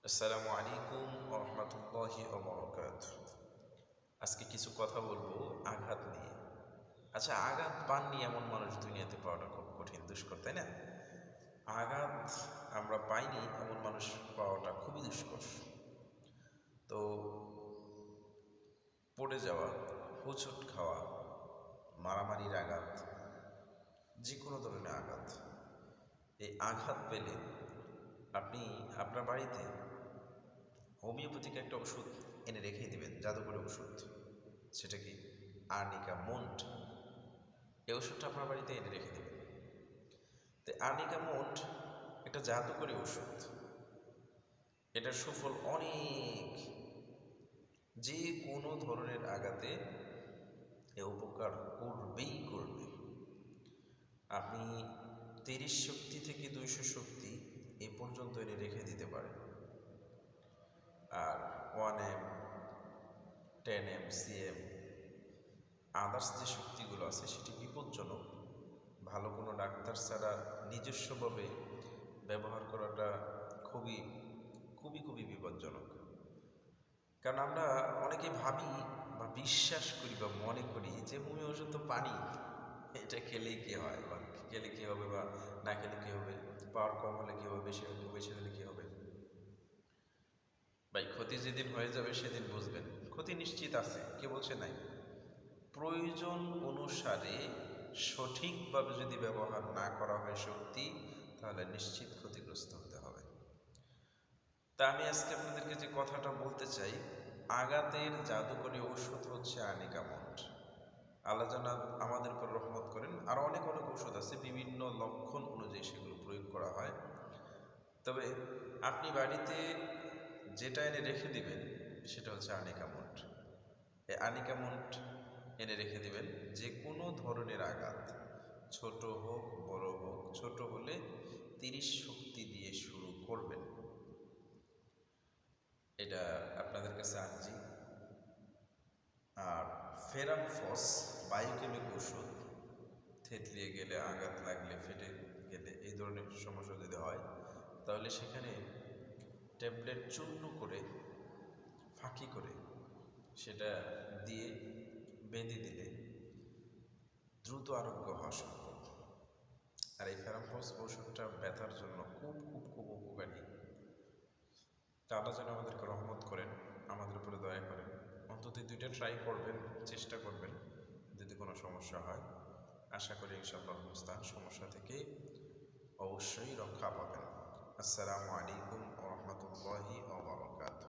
আসসালামু আলাইকুম ওয়া রাহমাতুল্লাহি ওয়া বারাকাতুহু। আজকে কিছু কথা বলবো আঘাত নিয়ে। আচ্ছা, আঘাত পাননি এমন মানুষ দুনিয়াতে পাওয়াটা খুব কঠিন, দুষ্কর, তাই না? আঘাত আমরা পাইনি এমন মানুষ পাওয়াটা খুবই দুষ্কর। তো পড়ে যাওয়া, হোঁচট খাওয়া, মারামারির আঘাত, যে কোনো ধরনের আঘাত, এই আঘাত পেলে আপনি আপনার বাড়িতে হোমিওপ্যাথিক একটা ওষুধ এনে রেখে দিবেন, জাদুকরি ওষুধ। সেটা কি? Arnica Mont. এই ওষুধটা আপনার বাড়িতে এনে রেখে দেবেন। তো আর্নিকা মন্ট একটা জাদুকরি ওষুধ। এটার সুফল অনেক, যে কোনো ধরনের আঘাতে এ উপকার করবেই করবে। আপনি 30 শক্তি থেকে 200 শক্তি এ পর্যন্ত এনে রেখে দিতে পারেন। আর 1M, 10M, CM, আদার্স যে শক্তিগুলো আছে সেটি বিপজ্জনক। ভালো কোনো ডাক্তার ছাড়া নিজস্বভাবে ব্যবহার করাটা খুবই খুবই খুবই বিপজ্জনক। কারণ আমরা অনেকে ভাবি বা বিশ্বাস করি বা মনে করি যে হোমিও ওষুধ তো পানি, এটা খেলেই কী হয়, বা খেলে কী হবে, বা না খেলে কী হবে, পাওয়ার কম হলে কী হবে, বেশি হলে বেশি হলে কী হবে। ভাই, ক্ষতি যেদিন হয়ে যাবে সেদিন বুঝবেন। ক্ষতি নিশ্চিত আছে, কে বলছে নাই? প্রয়োজন অনুসারে সঠিকভাবে যদি ব্যবহার না করা হয় শক্তি, তাহলে নিশ্চিত ক্ষতিগ্রস্ত হতে হবে। তা আমি আজকে আপনাদেরকে যে কথাটা বলতে চাই, আঘাতের জাদুকরী ঔষধ হচ্ছে আর্নিকা মন্ট। আল্লাহ যেন আমাদের উপর রহমত করেন। আর অনেক অনেক ওষুধ আছে, বিভিন্ন লক্ষণ অনুযায়ী সেগুলো প্রয়োগ করা হয়। তবে আপনি বাড়িতে যেটা এনে রেখে দিবেন সেটা হচ্ছে আর্নিকা মন্ট। এই আর্নিকা মন্ট এনে রেখে দিবেন। যে কোনো ধরনের আঘাত, ছোট হোক বড় হোক, ছোট হলে 30 শক্তি দিয়ে শুরু করবেন। এটা আপনাদের কাছে আর্জি। আর ফেরামফস বায়োকেমিক ওষুধ, থেতলিয়ে গেলে, আঘাত লাগলে, ফেটে গেলে, এই ধরনের সমস্যা যদি হয়, তাহলে সেখানে ট্যাবলেট চূর্ণ করে, ফাঁকি করে সেটা দিয়ে বেঁধে দিলে দ্রুত আরোগ্য হওয়া সম্ভব। আর এই ফেরামফস ওষুধটা ব্যথার জন্য খুব খুব খুব উপকারী। তা আল্লাহ যেন আমাদেরকে রহমত করেন, আমাদের উপরে দয়া করেন। অন্তত 2টা ট্রাই করবেন, চেষ্টা করবেন। যদি কোনো সমস্যা হয়, আশা করি ইনশাআল্লাহ মুস্তান সমস্যা থেকে অবশ্যই রক্ষা পাবেন। আসসালামু আলাইকুম ওয়া রাহমাতুল্লাহ।